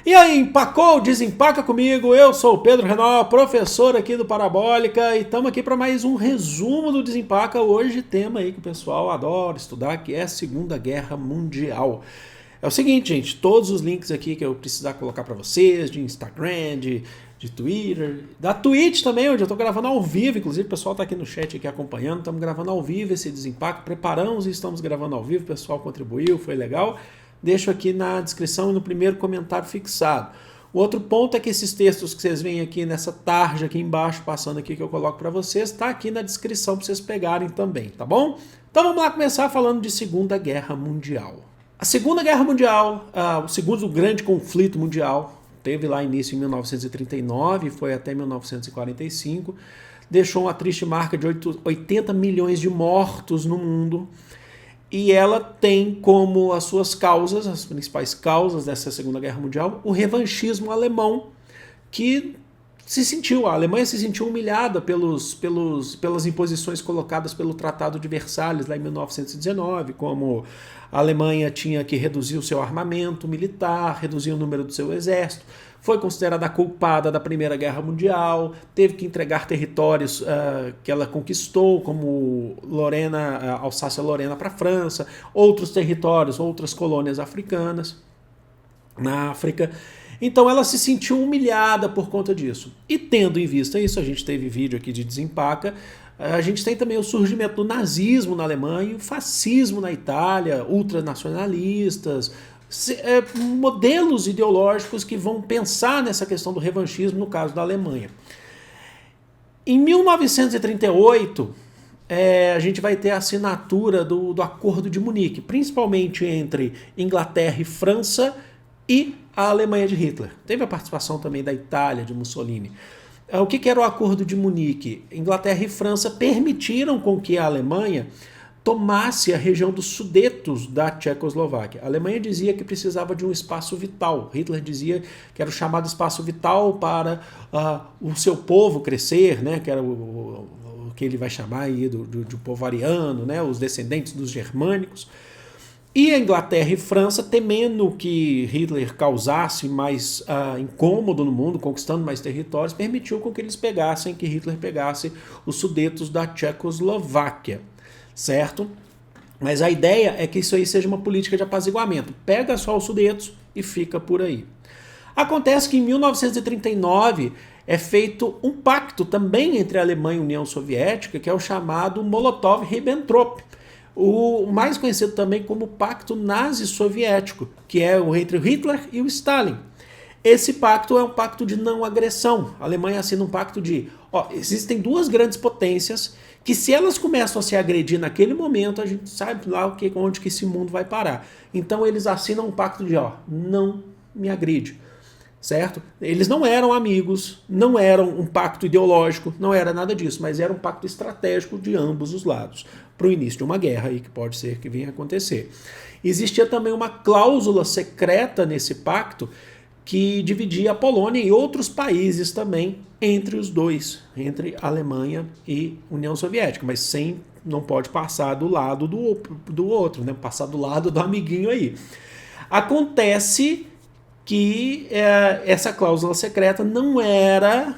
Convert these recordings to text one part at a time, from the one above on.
E aí, empacou? Desempaca comigo, eu sou o Pedro Renal, professor aqui do Parabólica e estamos aqui para mais um resumo do Desempaca. Hoje tema aí que o pessoal adora estudar, que é a Segunda Guerra Mundial. É o seguinte, gente, todos os links aqui que eu precisar colocar para vocês, de Instagram, de Twitter, da Twitch também, onde eu estou gravando ao vivo, inclusive o pessoal está aqui no chat aqui acompanhando, estamos gravando ao vivo esse Desempaca, preparamos e estamos gravando ao vivo, o pessoal contribuiu, foi legal. Deixo aqui na descrição e no primeiro comentário fixado. O outro ponto é que esses textos que vocês veem aqui nessa tarja aqui embaixo, passando aqui que eu coloco para vocês, está aqui na descrição para vocês pegarem também, tá bom? Então vamos lá começar falando de Segunda Guerra Mundial. A Segunda Guerra Mundial, o segundo grande conflito mundial, teve lá início em 1939 e foi até 1945, deixou uma triste marca de 80 milhões de mortos no mundo. E ela tem como as suas causas, as principais causas dessa Segunda Guerra Mundial, o revanchismo alemão, que a Alemanha se sentiu humilhada pelas imposições colocadas pelo Tratado de Versalhes, lá em 1919, como a Alemanha tinha que reduzir o seu armamento militar, reduzir o número do seu exército, foi considerada a culpada da Primeira Guerra Mundial, teve que entregar territórios que ela conquistou, como Alsácia-Lorena para a França, outros territórios, outras colônias africanas na África. Então ela se sentiu humilhada por conta disso. E tendo em vista isso, a gente teve vídeo aqui de Desempaca, a gente tem também o surgimento do nazismo na Alemanha, o fascismo na Itália, ultranacionalistas, modelos ideológicos que vão pensar nessa questão do revanchismo no caso da Alemanha. Em 1938, a gente vai ter a assinatura do Acordo de Munique, principalmente entre Inglaterra e França e a Alemanha de Hitler. Teve a participação também da Itália, de Mussolini. O que era o Acordo de Munique? Inglaterra e França permitiram com que a Alemanha tomasse a região dos Sudetos da Tchecoslováquia. A Alemanha dizia que precisava de um espaço vital. Hitler dizia que era o chamado espaço vital para o seu povo crescer, né? Que era o que ele vai chamar aí do povo ariano, né? Os descendentes dos germânicos. E a Inglaterra e França, temendo que Hitler causasse mais incômodo no mundo, conquistando mais territórios, permitiu que Hitler pegasse os Sudetos da Tchecoslováquia, certo? Mas a ideia é que isso aí seja uma política de apaziguamento. Pega só os Sudetos e fica por aí. Acontece que em 1939 é feito um pacto também entre a Alemanha e a União Soviética, que é o chamado Molotov-Ribbentrop, o mais conhecido também como Pacto Nazi-Soviético, que é entre o Hitler e o Stalin. Esse pacto é um pacto de não agressão. A Alemanha assina um pacto de... existem duas grandes potências que, se elas começam a se agredir naquele momento, a gente sabe lá onde que esse mundo vai parar. Então eles assinam um pacto de não me agride. Certo? Eles não eram amigos, não eram um pacto ideológico, não era nada disso, mas era um pacto estratégico de ambos os lados, para o início de uma guerra aí, que pode ser que venha a acontecer. Existia também uma cláusula secreta nesse pacto que dividia a Polônia e outros países também entre os dois, entre Alemanha e União Soviética, mas não pode passar do lado do outro, né? Passar do lado do amiguinho aí. Acontece que essa cláusula secreta não era,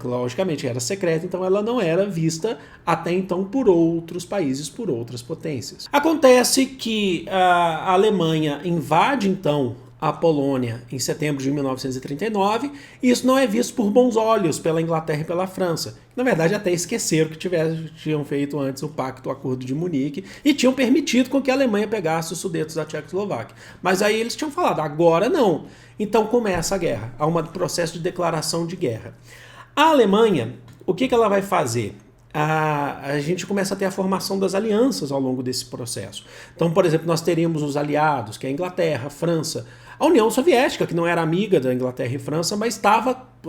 logicamente era secreta, então ela não era vista até então por outros países, por outras potências. Acontece que a Alemanha invade então a Polônia em setembro de 1939, e isso não é visto por bons olhos pela Inglaterra e pela França. Na verdade, até esqueceram que tinham feito antes o pacto, o Acordo de Munique, e tinham permitido com que a Alemanha pegasse os Sudetos da Tchecoslováquia. Mas aí eles tinham falado, agora não. Então começa a guerra, há um processo de declaração de guerra. A Alemanha, o que ela vai fazer? A gente começa a ter a formação das alianças ao longo desse processo. Então, por exemplo, nós teríamos os aliados, que é a Inglaterra, a França, a União Soviética, que não era amiga da Inglaterra e França, mas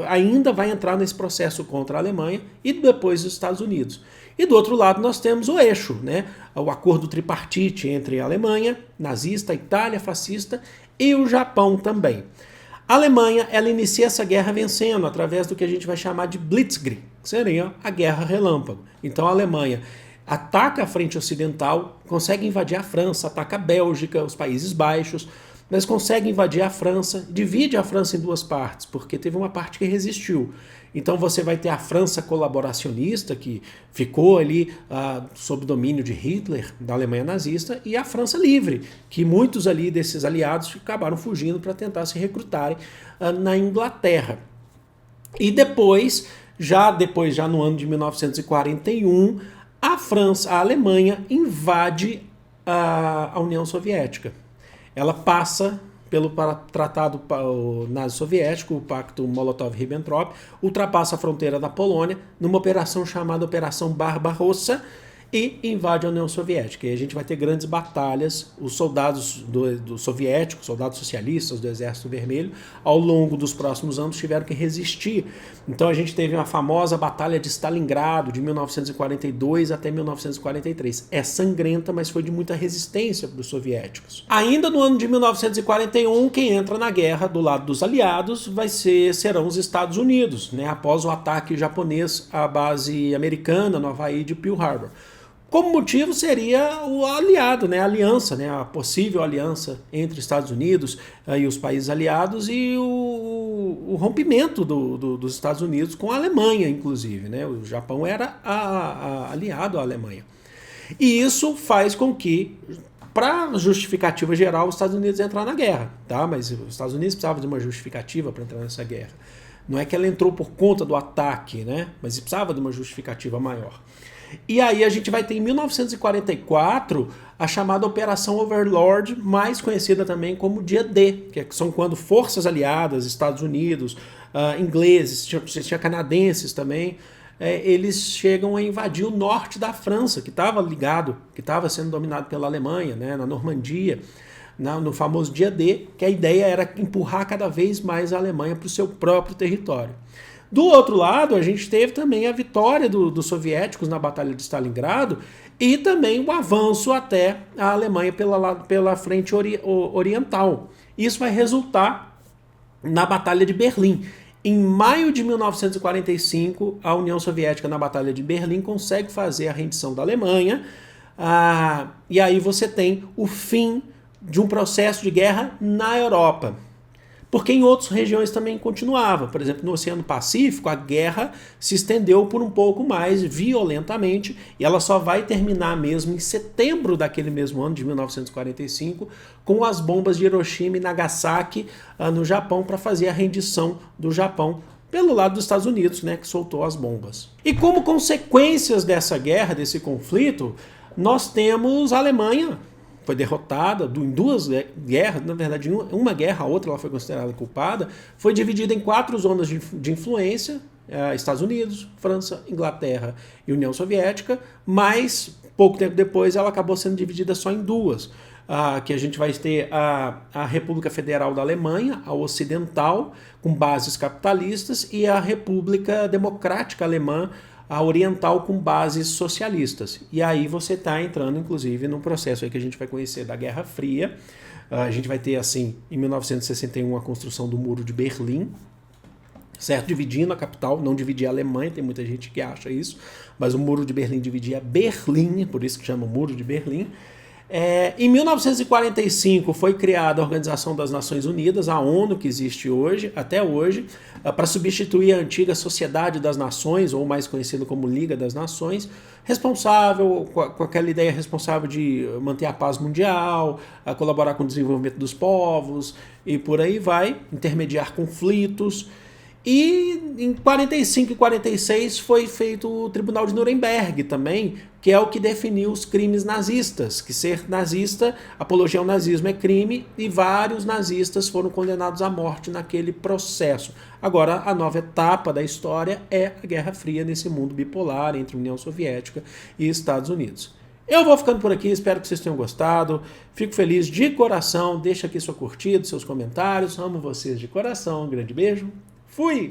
ainda vai entrar nesse processo contra a Alemanha, e depois os Estados Unidos. E do outro lado nós temos o eixo, né? O acordo tripartite entre a Alemanha, nazista, a Itália, fascista, e o Japão também. A Alemanha, ela inicia essa guerra vencendo através do que a gente vai chamar de Blitzkrieg, que seria a guerra relâmpago. Então a Alemanha ataca a frente ocidental, consegue invadir a França, ataca a Bélgica, os Países Baixos, mas consegue invadir a França, divide a França em duas partes, porque teve uma parte que resistiu. Então você vai ter a França colaboracionista, que ficou ali sob domínio de Hitler, da Alemanha nazista, e a França livre, que muitos ali desses aliados acabaram fugindo para tentar se recrutarem na Inglaterra. E depois já no ano de 1941, a Alemanha invade a União Soviética. Ela passa pelo tratado nazi-soviético, o pacto Molotov-Ribbentrop, ultrapassa a fronteira da Polônia numa operação chamada Operação Barbarossa e invade a União Soviética. E a gente vai ter grandes batalhas, os soldados do soviéticos, soldados socialistas do Exército Vermelho, ao longo dos próximos anos tiveram que resistir. Então a gente teve uma famosa Batalha de Stalingrado, de 1942 até 1943. É sangrenta, mas foi de muita resistência para os soviéticos. Ainda no ano de 1941, quem entra na guerra do lado dos aliados serão os Estados Unidos, né, após o ataque japonês à base americana no Havaí de Pearl Harbor. Como motivo seria o aliado, né, a aliança, né, a possível aliança entre Estados Unidos e os países aliados e o rompimento dos Estados Unidos com a Alemanha, inclusive. Né, o Japão era aliado à Alemanha. E isso faz com que, para justificativa geral, os Estados Unidos entrar na guerra. Tá? Mas os Estados Unidos precisavam de uma justificativa para entrar nessa guerra. Não é que ela entrou por conta do ataque, né, mas precisava de uma justificativa maior. E aí a gente vai ter em 1944 a chamada Operação Overlord, mais conhecida também como Dia D, que são quando forças aliadas, Estados Unidos, ingleses, tinha canadenses também, eles chegam a invadir o norte da França, que estava sendo dominado pela Alemanha, né, na Normandia, no famoso Dia D, que a ideia era empurrar cada vez mais a Alemanha para o seu próprio território. Do outro lado, a gente teve também a vitória dos soviéticos na Batalha de Stalingrado e também o avanço até a Alemanha pela frente oriental. Isso vai resultar na Batalha de Berlim. Em maio de 1945, a União Soviética, na Batalha de Berlim, consegue fazer a rendição da Alemanha, e aí você tem o fim de um processo de guerra na Europa. Porque em outras regiões também continuava. Por exemplo, no Oceano Pacífico, a guerra se estendeu por um pouco mais violentamente e ela só vai terminar mesmo em setembro daquele mesmo ano, de 1945, com as bombas de Hiroshima e Nagasaki no Japão, para fazer a rendição do Japão pelo lado dos Estados Unidos, né, que soltou as bombas. E como consequências dessa guerra, desse conflito, nós temos a Alemanha, foi derrotada em duas guerras, na verdade, em uma guerra, a outra ela foi considerada culpada, foi dividida em 4 zonas de influência, Estados Unidos, França, Inglaterra e União Soviética, mas pouco tempo depois ela acabou sendo dividida só em 2, que a gente vai ter a República Federal da Alemanha, a ocidental, com bases capitalistas, e a República Democrática Alemã, a oriental, com bases socialistas. E aí você está entrando, inclusive, num processo aí que a gente vai conhecer da Guerra Fria. A gente vai ter, assim, em 1961, a construção do Muro de Berlim, certo? Dividindo a capital, não dividia a Alemanha, tem muita gente que acha isso, mas o Muro de Berlim dividia Berlim, por isso que chama Muro de Berlim. Em 1945 foi criada a Organização das Nações Unidas, a ONU, que existe hoje, até hoje, para substituir a antiga Sociedade das Nações, ou mais conhecido como Liga das Nações, responsável, com aquela ideia responsável de manter a paz mundial, colaborar com o desenvolvimento dos povos, e por aí vai, intermediar conflitos. E em 45 e 46 foi feito o Tribunal de Nuremberg também, que é o que definiu os crimes nazistas, que ser nazista, apologia ao nazismo é crime, e vários nazistas foram condenados à morte naquele processo. Agora, a nova etapa da história é a Guerra Fria nesse mundo bipolar entre União Soviética e Estados Unidos. Eu vou ficando por aqui, espero que vocês tenham gostado, fico feliz de coração, deixa aqui sua curtida, seus comentários, amo vocês de coração, um grande beijo. Fui!